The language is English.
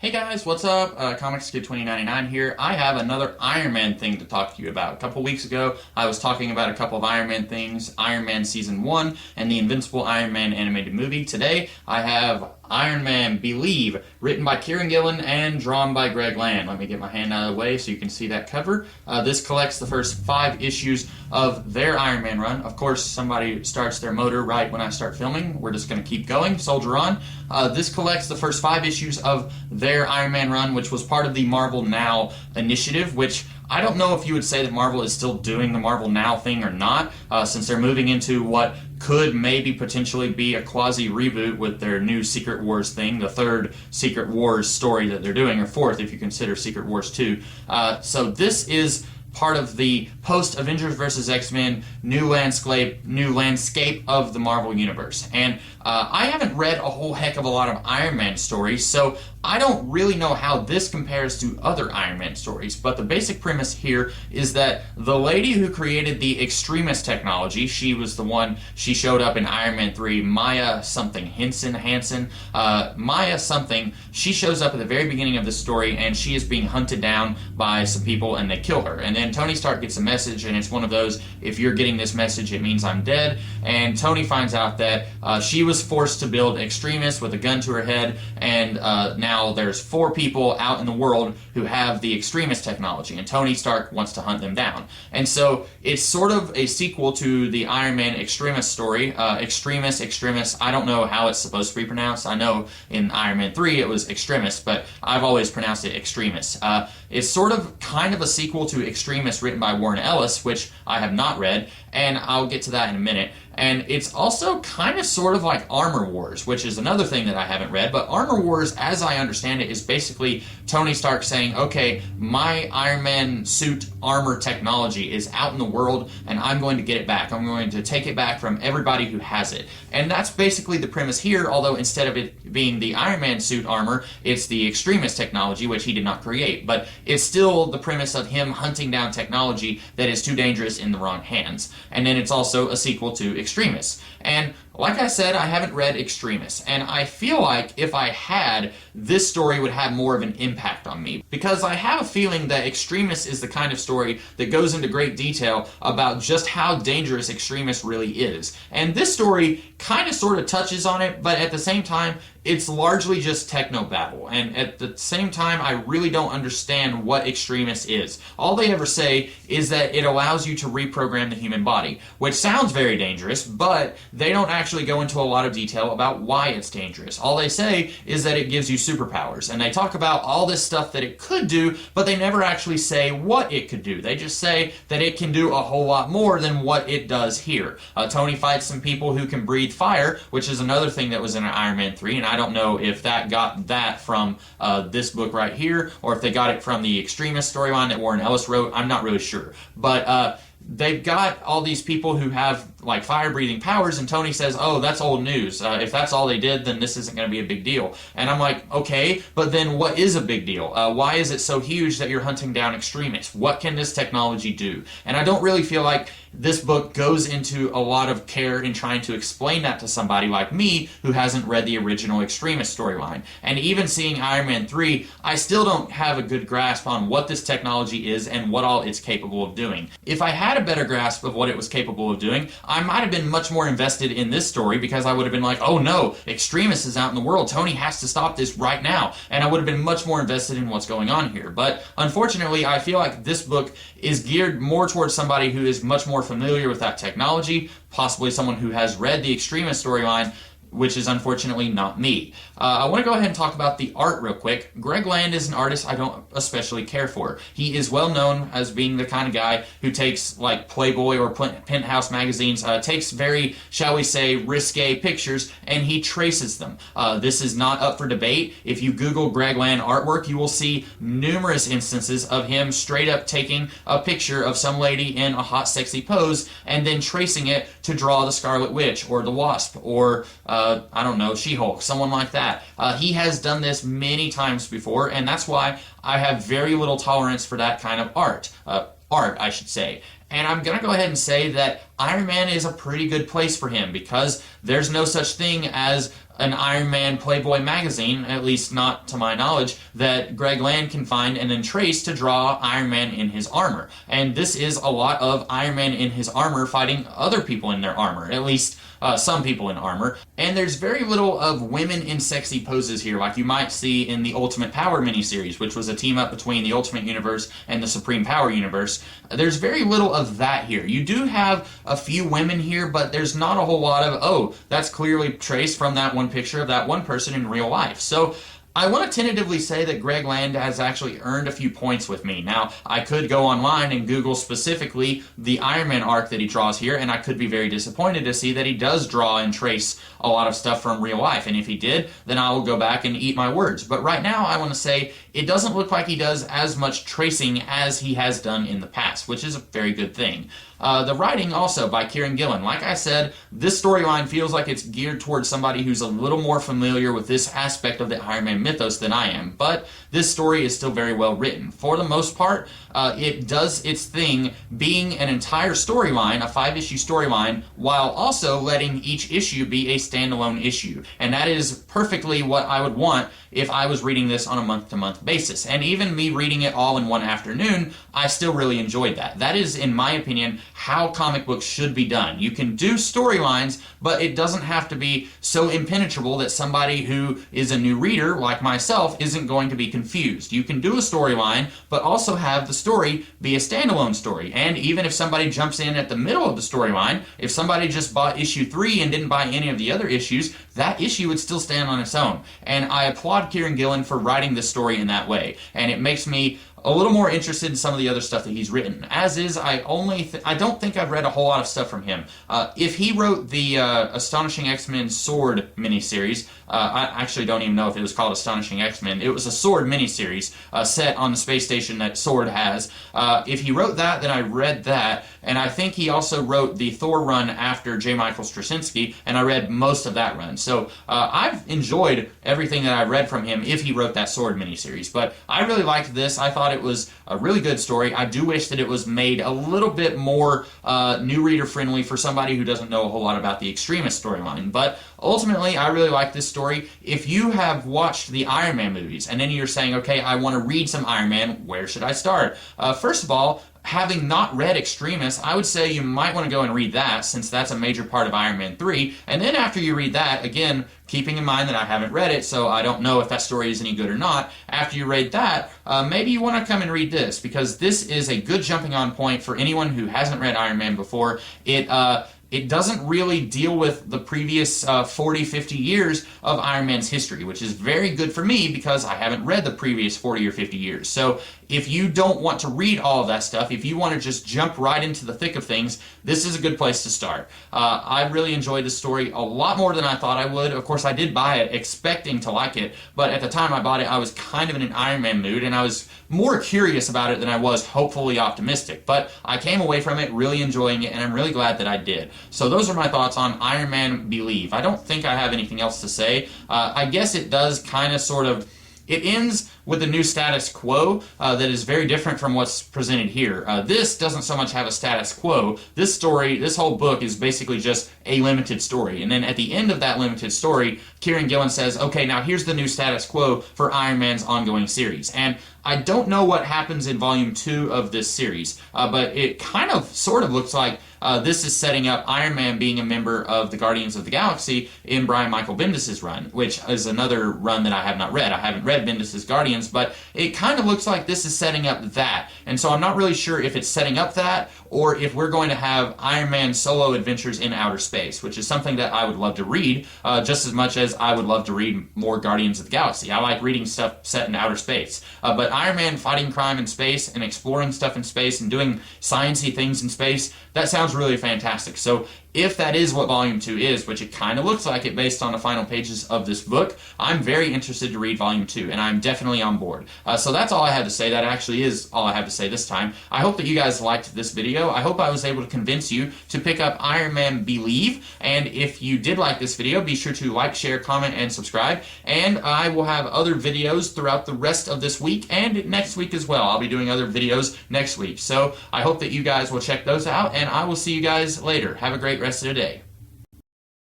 Hey guys, what's up? Comics Kid 2099 here. I have another Iron Man thing to talk to you about. A couple weeks ago, I was talking about a couple of Iron Man things, Iron Man Season 1 and the Invincible Iron Man animated movie. Today, I have Iron Man Believe, written by Kieran Gillen and drawn by Greg Land. Let me get my hand out of the way so you can see that cover. This collects the first 5 issues of their Iron Man run. Of course, somebody starts their motor right when I start filming. We're just going to keep going, soldier on. This collects the first 5 issues of their Iron Man run, which was part of the Marvel Now initiative, which I don't know if you would say that Marvel is still doing the Marvel Now thing or not, since they're moving into what could maybe potentially be a quasi-reboot with their new Secret Wars thing, the 3rd Secret Wars story that they're doing, or 4th if you consider Secret Wars 2. So this is part of the post-Avengers vs. X-Men new landscape of the Marvel Universe. And I haven't read a whole heck of a lot of Iron Man stories, so I don't really know how this compares to other Iron Man stories, but the basic premise here is that the lady who created the Extremis technology, she showed up in Iron Man 3, Maya something, Maya something, she shows up at the very beginning of the story, and she is being hunted down by some people, and they kill her. And then Tony Stark gets a message, and it's one of those, if you're getting this message, it means I'm dead, and Tony finds out that she was forced to build Extremis with a gun to her head, and now there's 4 people out in the world who have the Extremis technology, and Tony Stark wants to hunt them down. And so it's sort of a sequel to the Iron Man Extremis story. Extremis, I don't know how it's supposed to be pronounced. I know in Iron Man 3 it was Extremis, but I've always pronounced it Extremis. It's sort of kind of a sequel to Extremis written by Warren Ellis, which I have not read, and I'll get to that in a minute. And it's also kind of sort of like Armor Wars, which is another thing that I haven't read. But Armor Wars, as I understand it, is basically Tony Stark saying, okay, my Iron Man suit armor technology is out in the world, and I'm going to get it back. I'm going to take it back from everybody who has it. And that's basically the premise here, although instead of it being the Iron Man suit armor, it's the Extremis technology, which he did not create. But it's still the premise of him hunting down technology that is too dangerous in the wrong hands. And then it's also a sequel to Extremis. And like I said, I haven't read Extremis, and I feel like if I had, this story would have more of an impact on me, because I have a feeling that Extremis is the kind of story that goes into great detail about just how dangerous Extremis really is. And this story kind of sort of touches on it, but at the same time, it's largely just techno-babble, and at the same time, I really don't understand what Extremis is. All they ever say is that it allows you to reprogram the human body, which sounds very dangerous, but they don't actually go into a lot of detail about why it's dangerous. All they say is that it gives you superpowers, and they talk about all this stuff that it could do, but they never actually say what it could do. They just say that it can do a whole lot more than what it does here. Tony fights some people who can breathe fire, which is another thing that was in Iron Man 3, and I don't know if that got that from this book right here, or if they got it from the Extremis storyline that Warren Ellis wrote. I'm not really sure. But they've got all these people who have like fire-breathing powers, and Tony says, oh, that's old news. If that's all they did, then this isn't going to be a big deal. And I'm like, okay, but then what is a big deal? Why is it so huge that you're hunting down Extremis? What can this technology do? And I don't really feel like this book goes into a lot of care in trying to explain that to somebody like me who hasn't read the original Extremis storyline. And even seeing Iron Man 3, I still don't have a good grasp on what this technology is and what all it's capable of doing. If I had a better grasp of what it was capable of doing, I might have been much more invested in this story, because I would have been like, oh no, Extremis is out in the world, Tony has to stop this right now, and I would have been much more invested in what's going on here. But unfortunately, I feel like this book is geared more towards somebody who is much more familiar with that technology, possibly someone who has read the Extremis storyline, which is unfortunately not me. I want to go ahead and talk about the art real quick. Greg Land is an artist I don't especially care for. He is well known as being the kind of guy who takes like Playboy or Penthouse magazines, takes very, shall we say, risque pictures, and he traces them. This is not up for debate. If you Google Greg Land artwork, you will see numerous instances of him straight up taking a picture of some lady in a hot, sexy pose and then tracing it to draw the Scarlet Witch or the Wasp or I don't know, She-Hulk, someone like that. He has done this many times before, and that's why I have very little tolerance for that kind of art. I should say. And I'm going to go ahead and say that Iron Man is a pretty good place for him because there's no such thing as an Iron Man Playboy magazine, at least not to my knowledge, that Greg Land can find and then trace to draw Iron Man in his armor. And this is a lot of Iron Man in his armor fighting other people in their armor, at least some people in armor. And there's very little of women in sexy poses here, like you might see in the Ultimate Power miniseries, which was a team up between the Ultimate Universe and the Supreme Power Universe. There's very little of that here. You do have a few women here, but there's not a whole lot of, oh, that's clearly traced from that one picture of that one person in real life. So I want to tentatively say that Greg Land has actually earned a few points with me. Now, I could go online and Google specifically the Iron Man arc that he draws here, and I could be very disappointed to see that he does draw and trace a lot of stuff from real life. And if he did, then I will go back and eat my words. But right now, I want to say it doesn't look like he does as much tracing as he has done in the past, which is a very good thing. The writing also by Kieran Gillen. Like I said, this storyline feels like it's geared towards somebody who's a little more familiar with this aspect of the Iron Man mythos than I am, but this story is still very well written. For the most part, it does its thing being an entire storyline, a 5-issue storyline, while also letting each issue be a standalone issue. And that is perfectly what I would want if I was reading this on a month-to-month basis. And even me reading it all in one afternoon, I still really enjoyed that. That is, in my opinion, how comic books should be done. You can do storylines, but it doesn't have to be so impenetrable that somebody who is a new reader, like myself, isn't going to be confused. You can do a storyline, but also have the story be a standalone story. And even if somebody jumps in at the middle of the storyline, if somebody just bought issue 3 and didn't buy any of the other issues, that issue would still stand on its own. And I applaud Kieran Gillen for writing this story in that way. And it makes me a little more interested in some of the other stuff that he's written. As is, I don't think I've read a whole lot of stuff from him. If he wrote the Astonishing X-Men Sword miniseries, I actually don't even know if it was called Astonishing X-Men. It was a Sword miniseries set on the space station that Sword has. If he wrote that, then I read that, and I think he also wrote the Thor run after J. Michael Straczynski, and I read most of that run. So I've enjoyed everything that I've read from him if he wrote that Sword miniseries. But I really liked this. I thought it was a really good story. I do wish that it was made a little bit more new reader friendly for somebody who doesn't know a whole lot about the Extremist storyline. But ultimately, I really like this story. If you have watched the Iron Man movies and then you're saying, okay, I want to read some Iron Man, where should I start? First of all, having not read Extremis, I would say you might want to go and read that, since that's a major part of Iron Man 3. And then after you read that, again, keeping in mind that I haven't read it, so I don't know if that story is any good or not, after you read that, maybe you want to come and read this, because this is a good jumping on point for anyone who hasn't read Iron Man before. It doesn't really deal with the previous 40, 50 years of Iron Man's history, which is very good for me because I haven't read the previous 40 or 50 years. So if you don't want to read all of that stuff, if you want to just jump right into the thick of things, this is a good place to start. I really enjoyed the story a lot more than I thought I would. Of course, I did buy it expecting to like it, but at the time I bought it, I was kind of in an Iron Man mood, and I was more curious about it than I was hopefully optimistic. But I came away from it really enjoying it, and I'm really glad that I did. So those are my thoughts on Iron Man Believe. I don't think I have anything else to say. I guess it does kind of sort of... It ends with a new status quo that is very different from what's presented here. This doesn't so much have a status quo. This story, this whole book is basically just a limited story. And then at the end of that limited story, Kieran Gillen says, okay, now here's the new status quo for Iron Man's ongoing series. And I don't know what happens in Volume 2 of this series, but it kind of sort of looks like this is setting up Iron Man being a member of the Guardians of the Galaxy in Brian Michael Bendis' run, which is another run that I have not read. I haven't read Bendis' Guardians, but it kind of looks like this is setting up that. And so I'm not really sure if it's setting up that or if we're going to have Iron Man solo adventures in outer space, which is something that I would love to read just as much as I would love to read more Guardians of the Galaxy. I like reading stuff set in outer space. But Iron Man fighting crime in space and exploring stuff in space and doing sciencey things in space, that sounds really fantastic. So if that is what Volume 2 is, which it kind of looks like it based on the final pages of this book, I'm very interested to read Volume 2, and I'm definitely on board. So that's all I have to say. That actually is all I have to say this time. I hope that you guys liked this video. I hope I was able to convince you to pick up Iron Man Believe, and if you did like this video, be sure to like, share, comment, and subscribe, and I will have other videos throughout the rest of this week and next week as well. I'll be doing other videos next week. So I hope that you guys will check those out, and I will see you guys later. Have a great rest of the day.